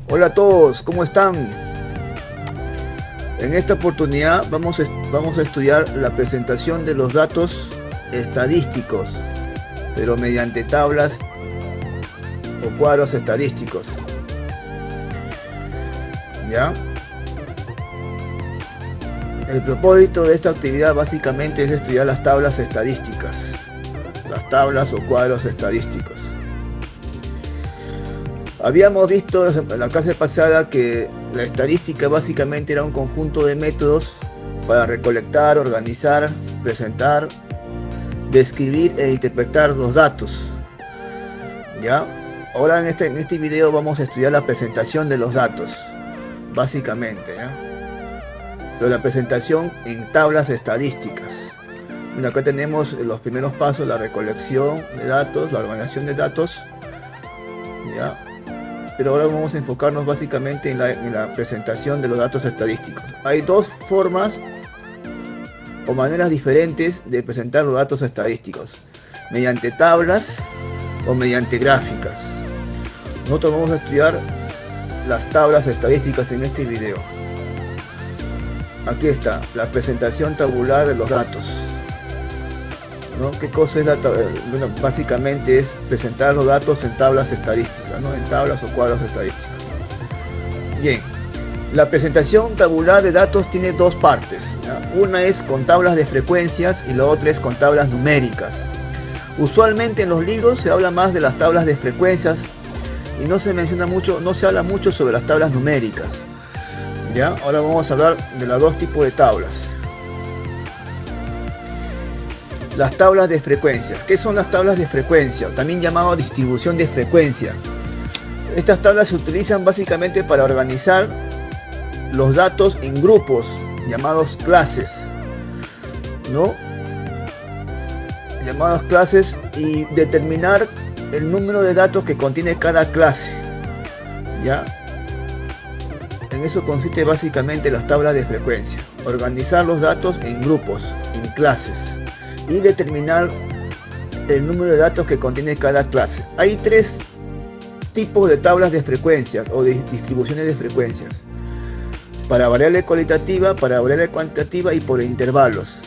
Hola a todos, ¿cómo están? En esta oportunidad vamos a estudiar la presentación de los datos estadísticos, pero mediante tablas o cuadros estadísticos. ¿Ya? El propósito de esta actividad básicamente es estudiar las tablas estadísticas, las tablas o cuadros estadísticos. Habíamos visto en la clase pasada que la estadística básicamente era un conjunto de métodos para recolectar, organizar, presentar, describir e interpretar los datos. ¿Ya? Ahora en este video vamos a estudiar la presentación de los datos, básicamente, ¿ya? Pero la presentación en tablas estadísticas. Bueno, acá tenemos los primeros pasos: la recolección de datos, la organización de datos, ¿ya? Pero ahora vamos a enfocarnos básicamente en la presentación de los datos estadísticos. Hay dos formas o maneras diferentes de presentar los datos estadísticos: mediante tablas o mediante gráficas. Nosotros vamos a estudiar las tablas estadísticas en este video. Aquí está, la presentación tabular de los datos, ¿no? ¿Qué cosa es la tabla? Bueno, básicamente es presentar los datos en tablas estadísticas, ¿no? En tablas o cuadros estadísticos. Bien, la presentación tabular de datos tiene dos partes, ¿ya? Una es con tablas de frecuencias y la otra es con tablas numéricas. Usualmente en los libros se habla más de las tablas de frecuencias y no se menciona mucho, no se habla mucho sobre las tablas numéricas. ¿Ya? Ahora vamos a hablar de los dos tipos de tablas. Las tablas de frecuencias. ¿Qué son las tablas de frecuencia? También llamado distribución de frecuencia. Estas tablas se utilizan básicamente para organizar los datos en grupos llamados clases, ¿no? Llamadas clases, y determinar el número de datos que contiene cada clase, ¿ya? En eso consiste básicamente las tablas de frecuencia: organizar los datos en grupos, en clases, y determinar el número de datos que contiene cada clase. Hay tres tipos de tablas de frecuencias o de distribuciones de frecuencias: para variable cualitativa, para variable cuantitativa y por intervalos.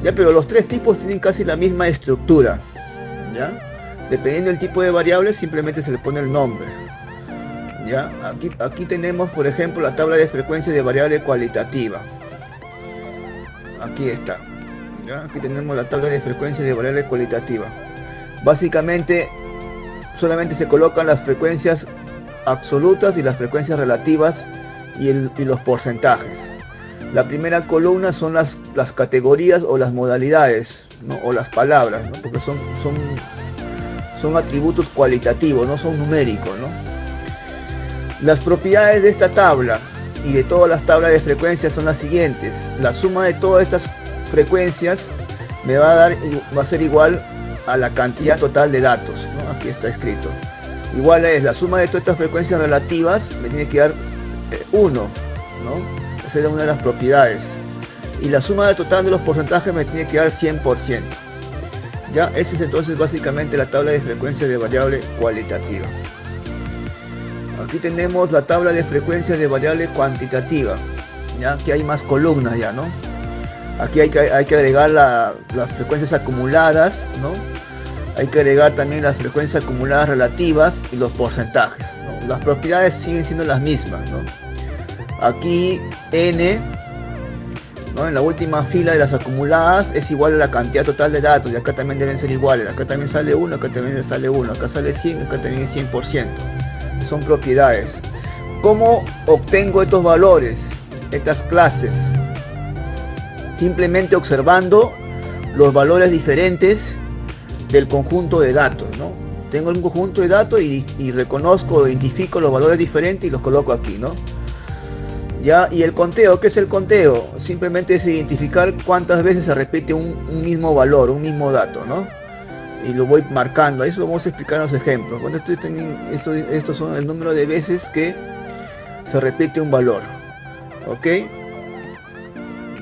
Ya, pero los tres tipos tienen casi la misma estructura, ¿ya? Dependiendo del tipo de variable, simplemente se le pone el nombre. ¿Ya? Aquí tenemos, por ejemplo, la tabla de frecuencia de variable cualitativa. Aquí está. ¿Ya? Aquí tenemos la tabla de frecuencia de variable cualitativa. Básicamente, solamente se colocan las frecuencias absolutas y las frecuencias relativas y los porcentajes. La primera columna son las categorías o las modalidades, ¿no? O las palabras, ¿no? Porque son atributos cualitativos, no son numéricos, ¿no? Las propiedades de esta tabla y de todas las tablas de frecuencias son las siguientes: la suma de todas estas frecuencias me va a ser igual a la cantidad total de datos, ¿no? Aquí está escrito. Igual es la suma de todas estas frecuencias relativas, me tiene que dar 1, ¿no? Esa es una de las propiedades. Y la suma total de los porcentajes me tiene que dar 100%. Ya, esa es entonces básicamente la tabla de frecuencia de variable cualitativa. Aquí tenemos la tabla de frecuencia de variable cuantitativa, ya que hay más columnas ya, ¿no? Aquí hay que agregar las frecuencias acumuladas, ¿no? Hay que agregar también las frecuencias acumuladas relativas y los porcentajes, ¿no? Las propiedades siguen siendo las mismas, ¿no? Aquí n, ¿no? En la última fila de las acumuladas es igual a la cantidad total de datos, y acá también deben ser iguales. Acá también sale 1, acá también sale 1, acá sale 100, acá también es 100%. Son propiedades. ¿Cómo obtengo estos valores, estas clases? Simplemente observando los valores diferentes del conjunto de datos, ¿no? Tengo un conjunto de datos y reconozco, identifico los valores diferentes y los coloco aquí, ¿no? Ya, y el conteo, ¿qué es el conteo? Simplemente es identificar cuántas veces se repite un mismo valor, un mismo dato, ¿no? Y lo voy marcando. Eso lo vamos a explicar en los ejemplos. Bueno, estos son el número de veces que se repite un valor. ¿Ok?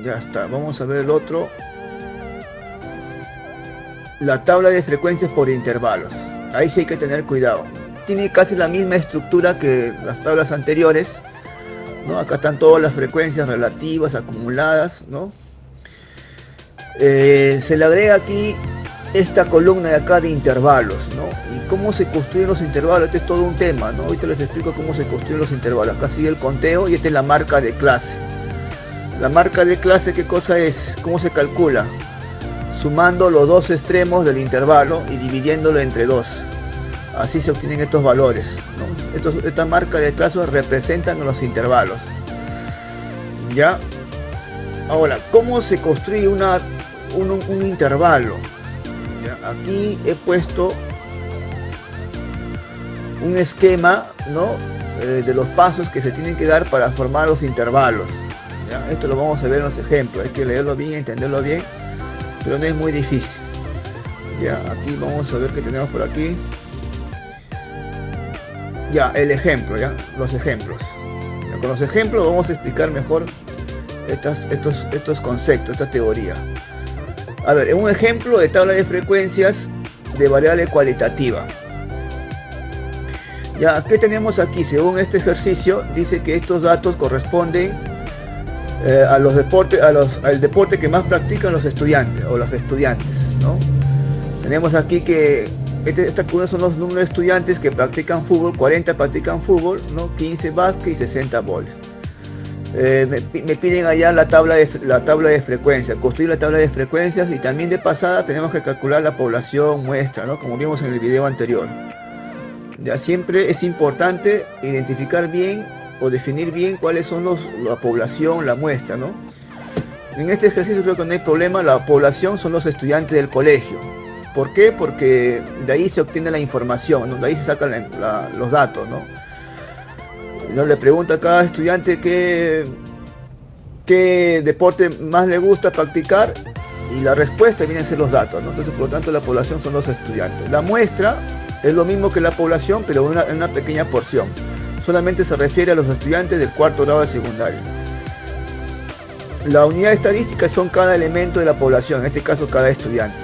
Ya está. Vamos a ver el otro. La tabla de frecuencias por intervalos. Ahí sí hay que tener cuidado. tiene casi la misma estructura que las tablas anteriores, ¿no? Acá están todas las frecuencias relativas, acumuladas, ¿no? Se le agrega aquí esta columna de acá de intervalos, ¿no? Y cómo se construyen los intervalos, este es todo un tema, ¿no? Ahorita les explico cómo se construyen los intervalos. Acá sigue el conteo y esta es la marca de clase. La marca de clase, ¿qué cosa es? ¿Cómo se calcula? Sumando los dos extremos del intervalo y dividiéndolo entre 2. Así se obtienen estos valores, ¿no? Esta marca de clase representan los intervalos. ¿Ya? Ahora, ¿cómo se construye un intervalo? ¿Ya? Aquí he puesto un esquema, ¿no? De los pasos que se tienen que dar para formar los intervalos. ¿Ya? Esto lo vamos a ver en los ejemplos, hay que leerlo bien, entenderlo bien, pero no es muy difícil. Ya, aquí vamos a ver qué tenemos por aquí. Ya, el ejemplo, ya, los ejemplos. Ya, con los ejemplos vamos a explicar mejor estos conceptos, esta teoría. A ver, un ejemplo de tabla de frecuencias de variable cualitativa. Ya, ¿qué tenemos aquí? Según este ejercicio, dice que estos datos corresponden al deporte que más practican los estudiantes o las estudiantes, ¿no? Tenemos aquí que esta columna son los números de estudiantes que practican fútbol, 40 practican fútbol, ¿no? 15 básquet y 60 vóley. Me piden allá la tabla de frecuencias, construir la tabla de frecuencias, y también de pasada tenemos que calcular la población muestra, ¿no? Como vimos en el video anterior. Ya, siempre es importante identificar bien o definir bien cuáles son la población, la muestra, ¿no? En este ejercicio creo que no hay problema. La población son los estudiantes del colegio. ¿Por qué? Porque de ahí se obtiene la información, ¿no? De ahí se sacan los datos, ¿no? ¿No? Le pregunta a cada estudiante qué deporte más le gusta practicar, y la respuesta viene a ser los datos, ¿no? Entonces, por lo tanto, la población son los estudiantes. La muestra es lo mismo que la población, pero en una pequeña porción. Solamente se refiere a los estudiantes del cuarto grado de secundaria. La unidad estadística son cada elemento de la población, en este caso cada estudiante.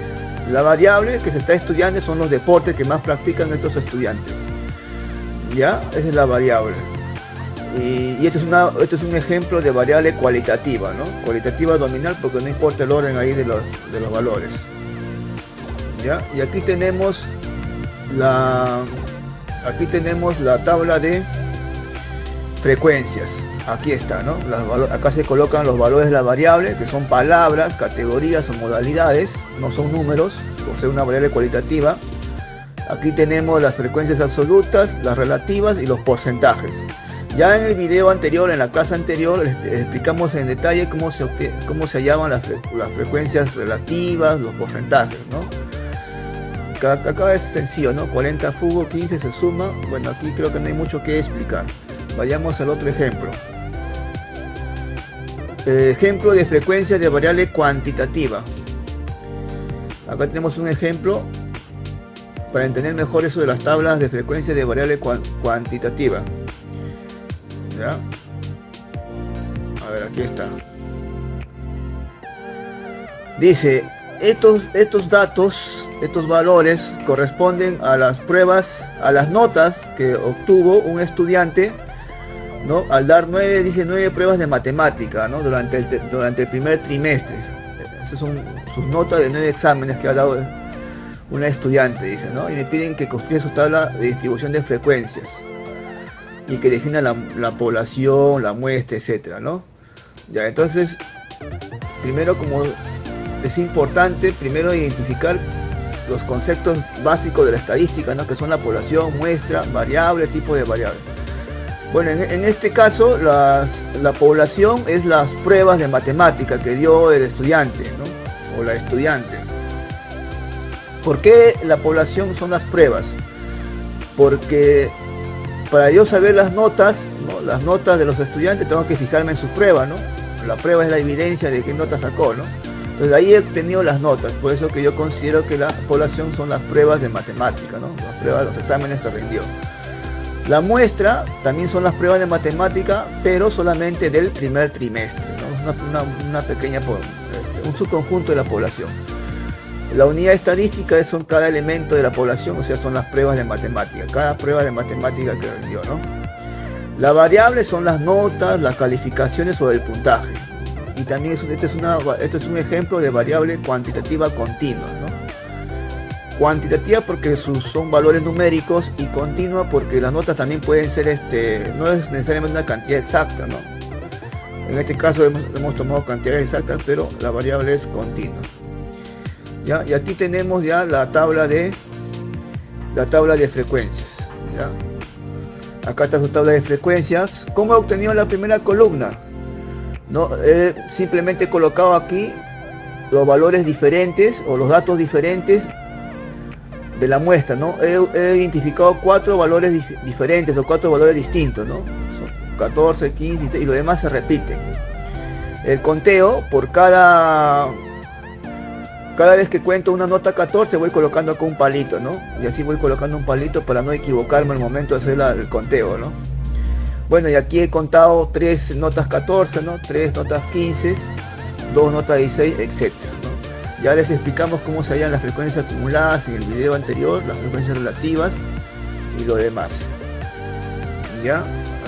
La variable que se está estudiando son los deportes que más practican estos estudiantes. ¿Ya? Esa es la variable. Y este es un ejemplo de variable cualitativa, ¿no? Cualitativa nominal, porque no importa el orden ahí de los valores. ¿Ya? Y aquí tenemos la tabla de frecuencias. Aquí está, ¿no? Acá se colocan los valores de la variable, que son palabras, categorías o modalidades, no son números, por ser una variable cualitativa. Aquí tenemos las frecuencias absolutas, las relativas y los porcentajes. Ya en el video anterior, en la clase anterior, les explicamos en detalle cómo se llaman las frecuencias relativas, los porcentajes, ¿no? Acá es sencillo, ¿no? 40 fútbol, 15 se suma. Bueno, aquí creo que no hay mucho que explicar. Vayamos al otro ejemplo. Ejemplo de frecuencia de variable cuantitativa. Acá tenemos un ejemplo para entender mejor eso de las tablas de frecuencia de variable cuantitativa. ¿Ya? A ver, aquí está. Dice, estos datos, estos valores corresponden a las pruebas, a las notas que obtuvo un estudiante, ¿no? Al dar 9 pruebas de matemática, ¿no? Durante el primer trimestre. Esas son sus notas de 9 exámenes que ha dado una estudiante, dice, ¿no? Y me piden que construya su tabla de distribución de frecuencias y que defina la población, la muestra, etcétera, ¿no? Ya, entonces, primero, como es importante, primero identificar los conceptos básicos de la estadística, ¿no? Que son la población, muestra, variable, tipo de variable. Bueno, en este caso, la población es las pruebas de matemática que dio el estudiante, ¿no? O la estudiante. ¿Por qué la población son las pruebas? Porque para yo saber las notas, ¿no? Las notas de los estudiantes, tengo que fijarme en sus pruebas, ¿no? La prueba es la evidencia de qué nota sacó, ¿no? Entonces ahí he obtenido las notas, por eso que yo considero que la población son las pruebas de matemática, ¿no? Las pruebas, los exámenes que rindió. La muestra también son las pruebas de matemática, pero solamente del primer trimestre, ¿no? Una pequeña, un subconjunto de la población. La unidad estadística son cada elemento de la población, o sea, son las pruebas de matemática, cada prueba de matemática que dio, ¿no? La variable son las notas, las calificaciones o el puntaje. Y también este es un ejemplo de variable cuantitativa continua, ¿no? Cuantitativa porque son valores numéricos, y continua porque las notas también pueden ser, no es necesariamente una cantidad exacta, ¿no? En este caso hemos tomado cantidades exactas, pero la variable es continua. ¿Ya? Y aquí tenemos ya la tabla de frecuencias, ¿ya? Acá está su tabla de frecuencias. ¿Cómo he obtenido la primera columna? ¿No? He simplemente colocado aquí los valores diferentes o los datos diferentes de la muestra, ¿no? He identificado 4 valores diferentes o 4 valores distintos, ¿no? Son 14, 15, 16, y los demás se repiten. El conteo, por cada vez que cuento una nota 14 voy colocando acá un palito, ¿no? Y así voy colocando un palito para no equivocarme al momento de hacer el conteo, ¿no? Bueno, y aquí he contado 3 notas 14, ¿no? 3 notas 15, 2 notas 16, etc., ¿no? Ya les explicamos cómo se hallan las frecuencias acumuladas en el video anterior, las frecuencias relativas y lo demás. ¿Ya?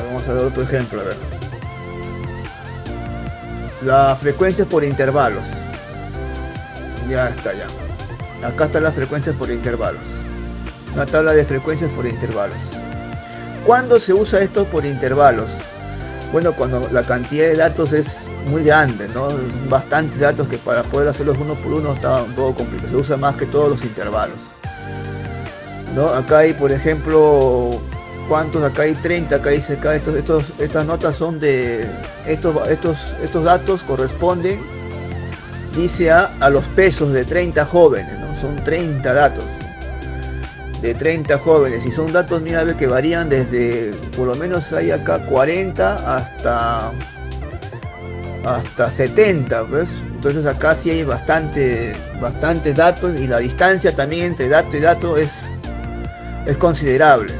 Vamos a ver otro ejemplo, a ver. Las frecuencias por intervalos. Ya está, ya. Acá están las frecuencias por intervalos. Una tabla de frecuencias por intervalos. ¿Cuándo se usa esto por intervalos? Bueno, cuando la cantidad de datos es muy grande, ¿no? Bastantes datos que para poder hacerlos uno por uno está un poco complicado. Se usa más que todos los intervalos, ¿no? Acá hay, por ejemplo, ¿cuántos? Acá hay 30, acá dice, acá estas notas son de, estos datos corresponden, dice a los pesos de 30 jóvenes, ¿no? Son 30 datos, ¿no? De 30 jóvenes, y son datos, mira, que varían desde, por lo menos hay acá 40 hasta 70, ¿ves? Entonces acá sí hay bastante datos, y la distancia también entre dato y dato es considerable.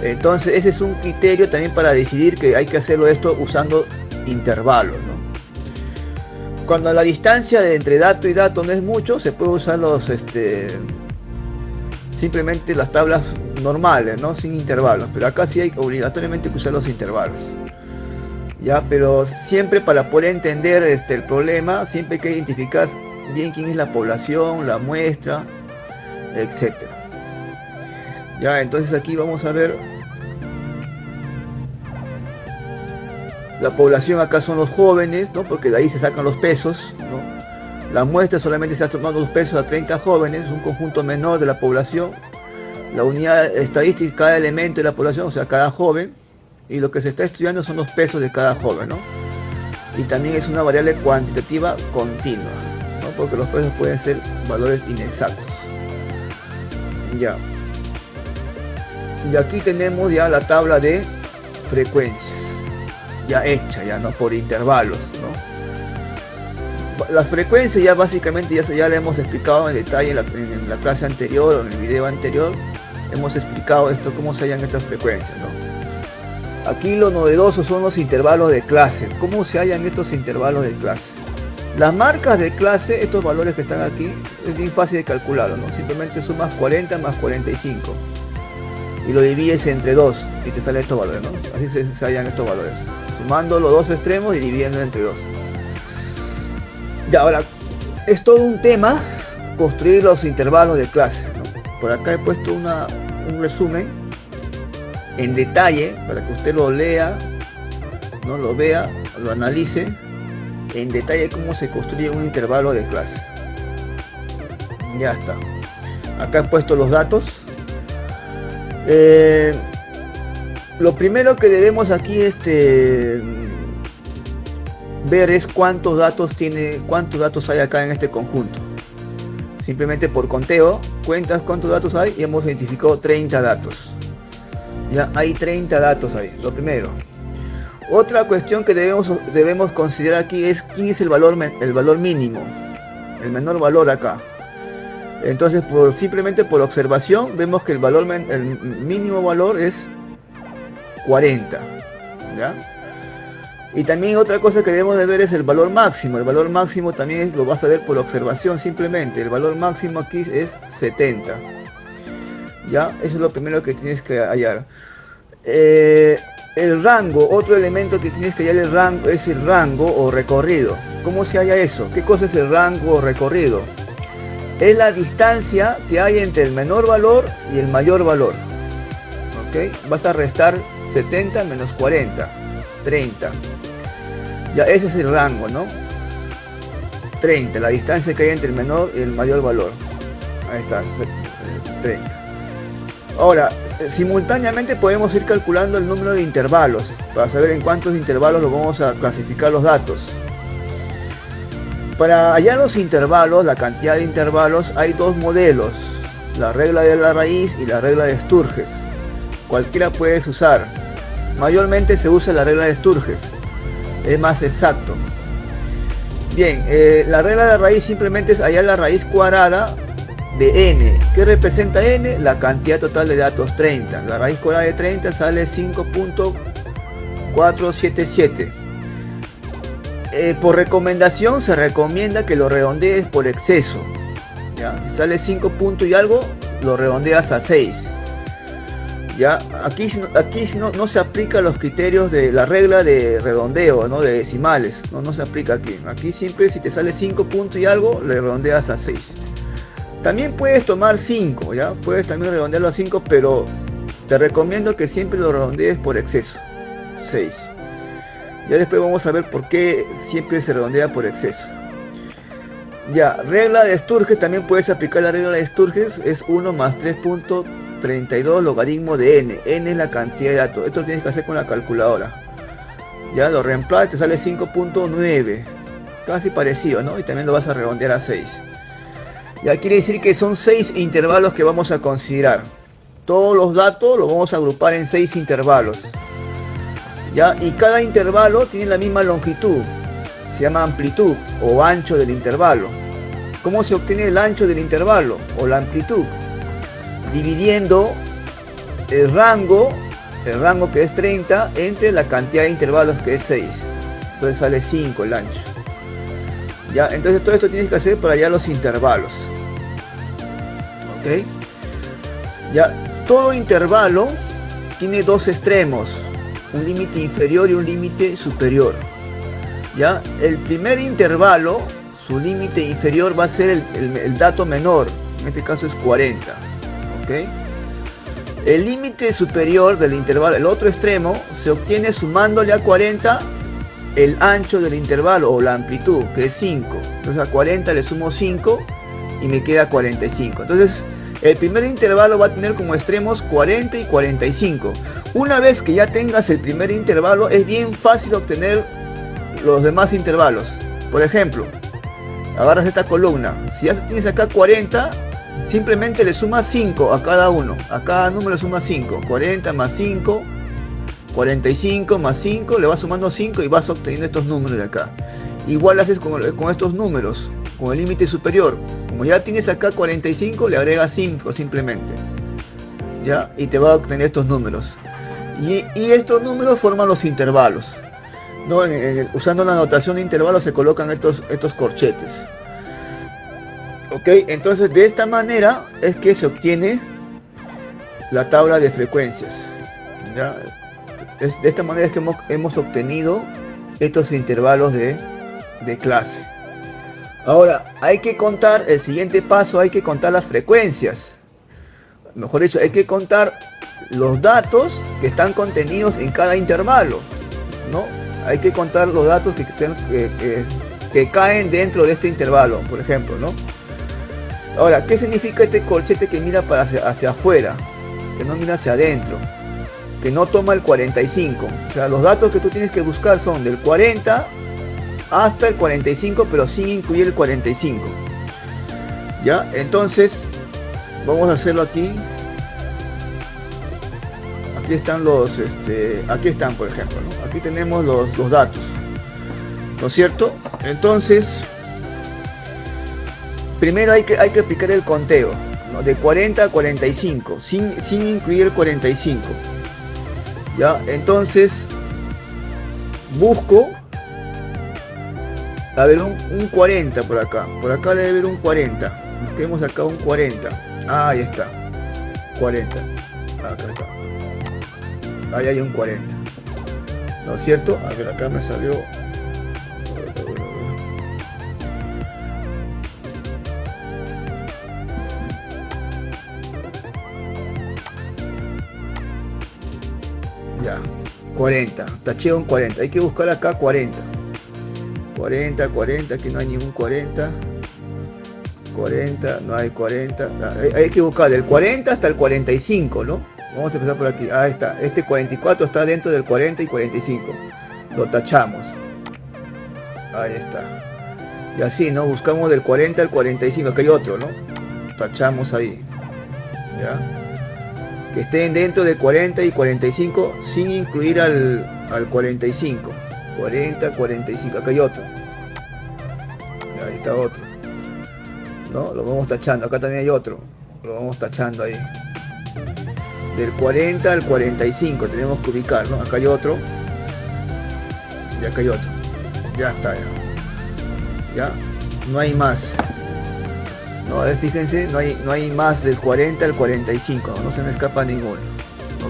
Entonces ese es un criterio también para decidir que hay que hacerlo esto usando intervalos, ¿no? Cuando la distancia entre dato y dato no es mucho, se puede usar simplemente las tablas normales, ¿no? Sin intervalos, pero acá sí hay obligatoriamente que usar los intervalos. Ya, pero siempre para poder entender el problema, siempre hay que identificar bien quién es la población, la muestra, etc. Ya, entonces aquí vamos a ver la población. Acá son los jóvenes, ¿no? Porque de ahí se sacan los pesos, ¿no? La muestra solamente se está tomando los pesos a 30 jóvenes, un conjunto menor de la población. La unidad estadística, cada elemento de la población, o sea, cada joven. Y lo que se está estudiando son los pesos de cada joven, ¿no? Y también es una variable cuantitativa continua, ¿no? Porque los pesos pueden ser valores inexactos. Ya. Y aquí tenemos ya la tabla de frecuencias, ya hecha, ya, ¿no? Por intervalos, ¿no? Las frecuencias ya básicamente ya le hemos explicado en detalle en la clase anterior o en el video anterior. Hemos explicado esto, cómo se hallan estas frecuencias, ¿no? Aquí lo novedoso son los intervalos de clase. ¿Cómo se hallan estos intervalos de clase? Las marcas de clase, estos valores que están aquí, es bien fácil de calcularlo, ¿no? Simplemente sumas 40 más 45 y lo divides entre 2 y te salen estos valores, ¿no? Así se hallan estos valores, sumando los dos extremos y dividiendo entre 2. Ya, ahora, es todo un tema construir los intervalos de clase, ¿no? Por acá he puesto un resumen en detalle para que usted lo lea, ¿no? Lo vea, lo analice en detalle cómo se construye un intervalo de clase. Ya está. Acá he puesto los datos. Lo primero que debemos aquí ver es cuántos datos hay acá en este conjunto. Simplemente por conteo, cuentas cuántos datos hay y hemos identificado 30 datos. Ya hay 30 datos ahí, lo primero. Otra cuestión que debemos considerar aquí es quién es el valor mínimo, el menor valor acá. Entonces, simplemente por observación, vemos que el mínimo valor es 40. ¿Ya? Y también otra cosa que debemos de ver es el valor máximo. El valor máximo también lo vas a ver por observación simplemente. El valor máximo aquí es 70. ¿Ya? Eso es lo primero que tienes que hallar. El rango, otro elemento que tienes que hallar el rango, es el rango o recorrido. ¿Cómo se halla eso? ¿Qué cosa es el rango o recorrido? Es la distancia que hay entre el menor valor y el mayor valor. ¿Ok? Vas a restar 70 menos 40, 30. Ya, ese es el rango, ¿no? 30, la distancia que hay entre el menor y el mayor valor. Ahí está, 30. Ahora, simultáneamente podemos ir calculando el número de intervalos para saber en cuántos intervalos lo vamos a clasificar los datos. Para hallar los intervalos, la cantidad de intervalos, hay dos modelos: la regla de la raíz y la regla de Sturges. Cualquiera puedes usar. Mayormente se usa la regla de Sturges, es más exacto. Bien, la regla de raíz simplemente es hallar la raíz cuadrada de n. ¿Qué representa n? La cantidad total de datos, 30. La raíz cuadrada de 30 sale 5.477. Por recomendación se recomienda que lo redondees por exceso. ¿Ya? Si sale 5 puntos y algo, lo redondeas a 6. ¿Ya? Aquí no se aplica los criterios de la regla de redondeo, ¿no? De decimales. No se aplica aquí. Aquí siempre si te sale 5 puntos y algo, le redondeas a 6. También puedes tomar 5, ¿ya? Puedes también redondearlo a 5, pero te recomiendo que siempre lo redondees por exceso. 6. Ya después vamos a ver por qué siempre se redondea por exceso. Ya, regla de Sturges, también puedes aplicar la regla de Sturges, es 1 más 3.32 logaritmo de n. N es la cantidad de datos. Esto lo tienes que hacer con la calculadora. Ya lo reemplazas, te sale 5.9. Casi parecido, ¿no? Y también lo vas a redondear a 6. Ya quiere decir que son 6 intervalos que vamos a considerar. Todos los datos los vamos a agrupar en 6 intervalos. ¿Ya? Y cada intervalo tiene la misma longitud. Se llama amplitud o ancho del intervalo. ¿Cómo se obtiene el ancho del intervalo o la amplitud? Dividiendo el rango que es 30 entre la cantidad de intervalos que es 6. Entonces sale 5 el ancho. ¿Ya? Entonces todo esto tienes que hacer para hallar los intervalos. ¿Ok? Ya, todo intervalo tiene dos extremos, un límite inferior y un límite superior. ¿Ya? El primer intervalo, su límite inferior va a ser el dato menor, en este caso es 40. ¿Ok? El límite superior del intervalo, el otro extremo, se obtiene sumándole a 40 el ancho del intervalo o la amplitud, que es 5. Entonces a 40 le sumo 5 y me queda 45. Entonces el primer intervalo va a tener como extremos 40 y 45. Una vez que ya tengas el primer intervalo, es bien fácil obtener los demás intervalos. Por ejemplo, agarras esta columna. Si ya tienes acá 40, simplemente le sumas 5 a cada uno. A cada número le sumas 5. 40 más 5, 45 más 5, le vas sumando 5 y vas obteniendo estos números de acá. Igual haces con estos números, con el límite superior. Como ya tienes acá 45, le agregas 5 simplemente. ¿Ya? Y te va a obtener estos números. Y estos números forman los intervalos. ¿No? Usando la notación de intervalos se colocan estos corchetes. ¿Ok? Entonces de esta manera es que se obtiene la tabla de frecuencias. ¿Ya? De esta manera es que hemos obtenido estos intervalos de clase. Ahora hay que contar, el siguiente paso, hay que contar las frecuencias. Mejor dicho, hay que contar los datos que están contenidos en cada intervalo, ¿no? Hay que contar los datos que caen dentro de este intervalo, por ejemplo, ¿no? Ahora, ¿qué significa este corchete que mira hacia afuera? Que no mira hacia adentro, que no toma el 45. O sea, los datos que tú tienes que buscar son del 40 hasta el 45, pero sin incluir el 45. ¿Ya? Entonces, vamos a hacerlo aquí. Aquí están aquí están, por ejemplo, ¿no? Aquí tenemos los datos, ¿no es cierto? Entonces, primero hay que aplicar el conteo, ¿no? De 40 a 45, sin incluir el 45. ¿Ya? Entonces, busco, a ver, un 40 por acá debe haber un 40, busquemos acá un 40, ahí está, 40, acá está, ahí hay un 40, ¿no es cierto? A ver, acá me salió, ya, 40, taché un 40, hay que buscar acá 40, 40, 40, aquí no hay ningún 40, 40, no hay 40, hay que buscar del 40 hasta el 45, ¿no? Vamos a empezar por aquí, ahí está, este 44 está dentro del 40 y 45, lo tachamos, ahí está, y así, ¿no? Buscamos del 40 al 45, aquí hay otro, ¿no? Tachamos ahí, ¿ya? Que estén dentro de 40 y 45 sin incluir al 45, 40, 45, acá hay otro, ahí está otro, ¿no? Lo vamos tachando, acá también hay otro, lo vamos tachando ahí, del 40 al 45 tenemos que ubicar, ¿no? Acá hay otro, y acá hay otro, ya está, ya, no hay más, no, a ver, fíjense, no hay más del 40 al 45, no se me escapa ninguno,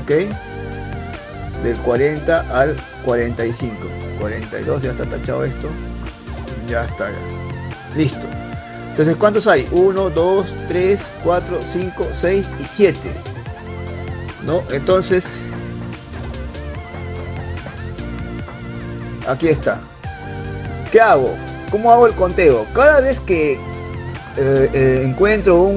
¿ok? Del 40 al 45, 42, ya está tachado esto, ya está, ya. Listo. Entonces, ¿cuántos hay? 1, 2, 3, 4, 5, 6 y 7, ¿no? Entonces, aquí está. ¿Qué hago? ¿Cómo hago el conteo? Cada vez que encuentro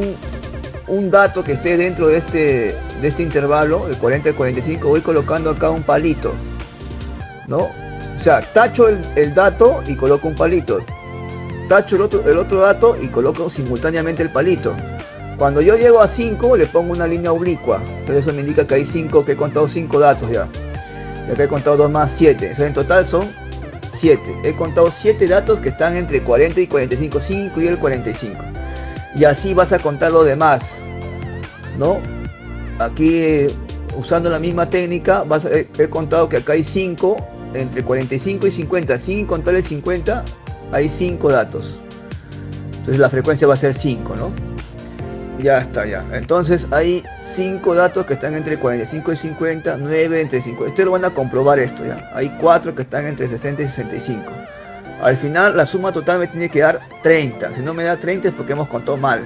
un dato que esté dentro de este intervalo, de 40 al 45, voy colocando acá un palito, ¿no? O sea, tacho el dato y coloco un palito. Tacho el otro dato y coloco simultáneamente el palito. Cuando yo llego a 5, le pongo una línea oblicua. Entonces eso me indica que hay 5, que he contado 5 datos ya. Y acá he contado 2 más, 7. Entonces en total son 7. He contado 7 datos que están entre 40 y 45, sin incluir el 45. Y así vas a contar lo demás, ¿no? Aquí, usando la misma técnica, he contado que acá hay 5, entre 45 y 50, sin contar el 50, hay 5 datos. Entonces la frecuencia va a ser 5, ¿no? Ya está, ya. Entonces hay 5 datos que están entre 45 y 50, 9 entre 50. Ustedes lo van a comprobar esto, ya. Hay 4 que están entre 60 y 65. Al final la suma total me tiene que dar 30. Si no me da 30 es porque hemos contado mal.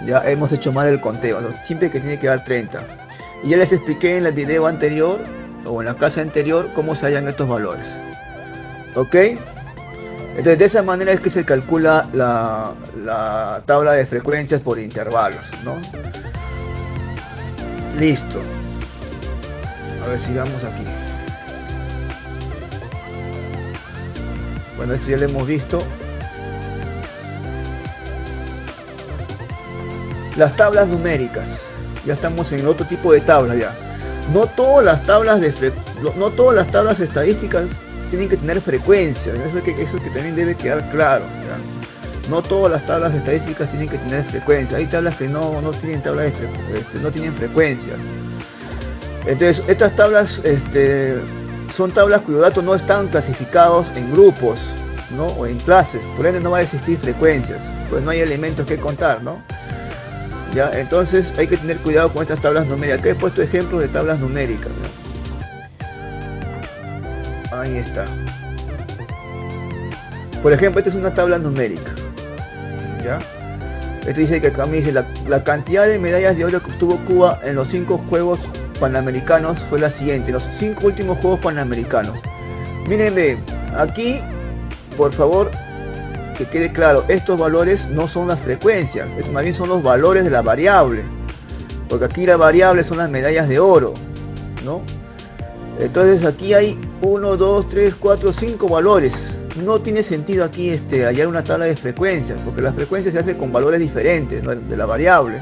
Ya hemos hecho mal el conteo, ¿no? Siempre que tiene que dar 30. Y ya les expliqué en el video anterior o en la clase anterior cómo se hallan estos valores. ¿Ok? Entonces de esa manera es que se calcula la tabla de frecuencias por intervalos, ¿no? Listo. A ver, sigamos aquí. Bueno, esto ya lo hemos visto. Las tablas numéricas. Ya estamos en otro tipo de tabla ya. No todas las tablas estadísticas tienen que tener frecuencia. Eso que también debe quedar claro, ¿ya? No todas las tablas estadísticas tienen que tener frecuencia. Hay tablas que no tienen no tienen frecuencias. Entonces, estas tablas son tablas cuyos datos no están clasificados en grupos, ¿no? O en clases. Por ende no va a existir frecuencias, pues no hay elementos que contar, ¿no? ¿Ya? Entonces hay que tener cuidado con estas tablas numéricas. Acá he puesto ejemplos de tablas numéricas, ¿no? Ahí está. Por ejemplo, esta es una tabla numérica, ¿ya? Este dice que acá me dice la cantidad de medallas de oro que obtuvo Cuba en los 5 Juegos Panamericanos fue la siguiente, los 5 últimos Juegos Panamericanos. Mírenme, aquí, por favor, que quede claro, estos valores no son las frecuencias, más bien son los valores de la variable, porque aquí la variable son las medallas de oro, ¿no? Entonces aquí hay 1, 2, 3, 4, 5 valores. No tiene sentido aquí hallar una tabla de frecuencias, porque las frecuencias se hacen con valores diferentes, ¿no? De la variable,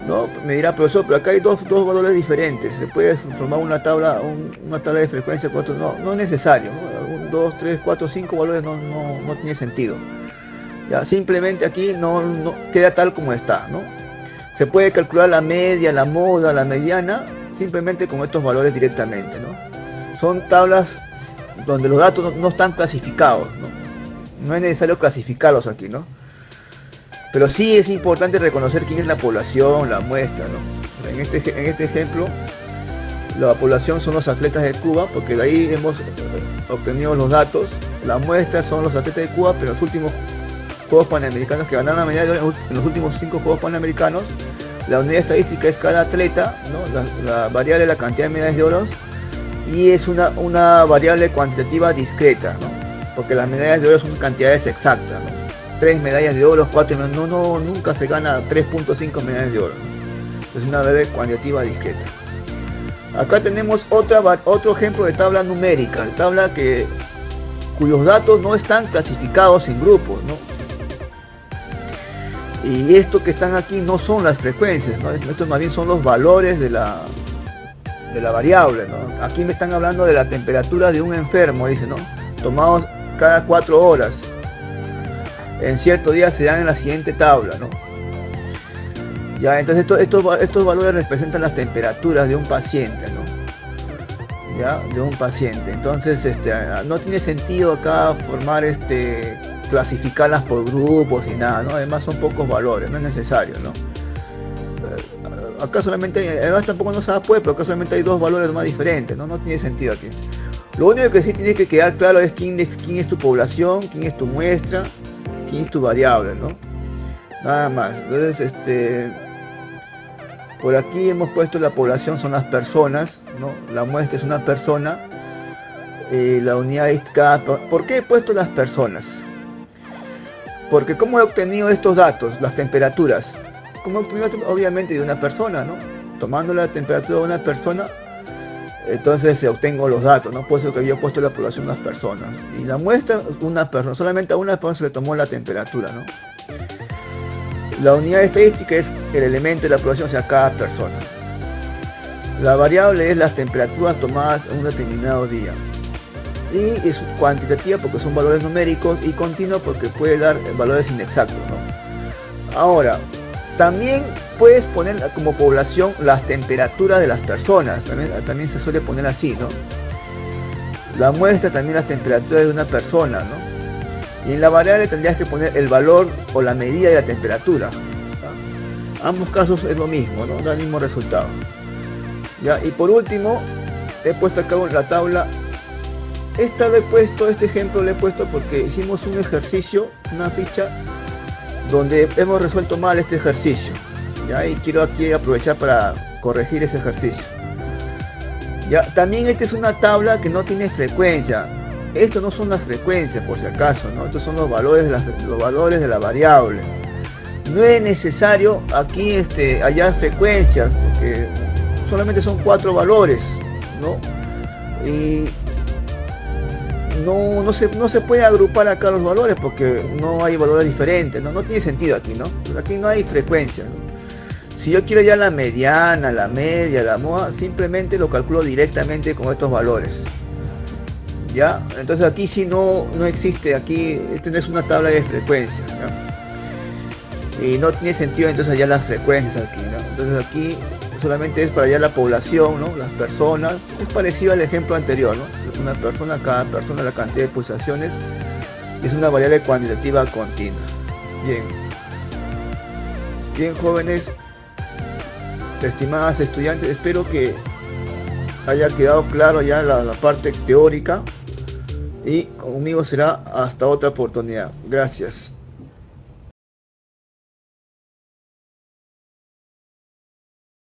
¿no? Me dirá, profesor, pero acá hay dos valores diferentes, se puede formar una tabla de frecuencia con otro. No es necesario, ¿no? 1, 2, 3, 4, 5 valores no tiene sentido. Ya, simplemente aquí no queda tal como está, ¿no? Se puede calcular la media, la moda, la mediana, simplemente con estos valores directamente, ¿no? son tablas donde los datos no están clasificados, ¿no? No es necesario clasificarlos aquí, ¿no? Pero sí es importante reconocer quién es la población, la muestra, ¿no? En este ejemplo, la población son los atletas de Cuba, porque de ahí hemos obtenido los datos. La muestra son los atletas de Cuba, pero los últimos Juegos Panamericanos que ganaron la medalla en los últimos 5 Juegos Panamericanos. La unidad estadística es cada atleta, ¿no? La variable es la cantidad de medallas de oro, y es una variable cuantitativa discreta, ¿no? Porque las medallas de oro son cantidades exactas, ¿no? 3 medallas de oro, 4 medallas, nunca se gana 3.5 medallas de oro, ¿no? Es una variable cuantitativa discreta. Acá tenemos otro ejemplo de tabla numérica, de tabla cuyos datos no están clasificados en grupos, ¿no? Y esto que están aquí no son las frecuencias, ¿no? Estos más bien son los valores de la variable, ¿no? Aquí me están hablando de la temperatura de un enfermo, dice, ¿no? Tomados cada 4 horas. En cierto día se dan en la siguiente tabla, ¿no? Ya, entonces estos valores representan las temperaturas de un paciente, ¿no? Ya, de un paciente. Entonces, no tiene sentido acá clasificarlas por grupos y nada, ¿no? Además son pocos valores, no es necesario, ¿no? Acá solamente además tampoco no se puede, pero acá solamente hay 2 valores más diferentes, ¿no? No tiene sentido aquí. Lo único que sí tiene que quedar claro es quién es tu población, quién es tu muestra, quién es tu variable, ¿no? Nada más. Entonces, por aquí hemos puesto la población son las personas, ¿no? La muestra es una persona, la unidad es cada... ¿Por qué he puesto las personas? Porque ¿cómo he obtenido estos datos, las temperaturas? ¿Cómo he obtenido? Obviamente de una persona, ¿no? Tomando la temperatura de una persona, entonces obtengo los datos, ¿no? Por eso que había puesto la población de las personas. Y la muestra, una persona, solamente a una persona se le tomó la temperatura, ¿no? La unidad estadística es el elemento de la población, o sea, cada persona. La variable es las temperaturas tomadas en un determinado día. Y es cuantitativa porque son valores numéricos, y continua porque puede dar valores inexactos, ¿no? Ahora, también puedes poner como población las temperaturas de las personas, también se suele poner así, ¿no? La muestra también las temperaturas de una persona, ¿no? Y en la variable tendrías que poner el valor o la medida de la temperatura, ¿no? Ambos casos es lo mismo, ¿no? Da el mismo resultado. ¿Ya? Y por último, he puesto acá la tabla. Este ejemplo lo he puesto porque hicimos un ejercicio, una ficha, donde hemos resuelto mal este ejercicio, ¿ya? Y quiero aquí aprovechar para corregir ese ejercicio. ¿Ya? También esta es una tabla que no tiene frecuencia. Estos no son las frecuencias, por si acaso, ¿no? Estos son los valores de la variable. No es necesario aquí hallar frecuencias, porque solamente son 4 valores, ¿no? Y no se puede agrupar acá los valores porque no hay valores diferentes, no tiene sentido aquí, ¿no? Aquí no hay frecuencia, ¿no? Si yo quiero ya la mediana, la media, la moda, simplemente lo calculo directamente con estos valores, ¿ya? Entonces aquí sí no existe, aquí no es una tabla de frecuencias, ¿no? Y no tiene sentido entonces hallar las frecuencias aquí, ¿no? Entonces aquí solamente es para hallar la población, ¿no? Las personas, es parecido al ejemplo anterior, ¿no? Una persona, cada persona, la cantidad de pulsaciones, es una variable cuantitativa continua. Bien, jóvenes, estimadas estudiantes, espero que haya quedado claro ya la parte teórica, y conmigo será hasta otra oportunidad. Gracias.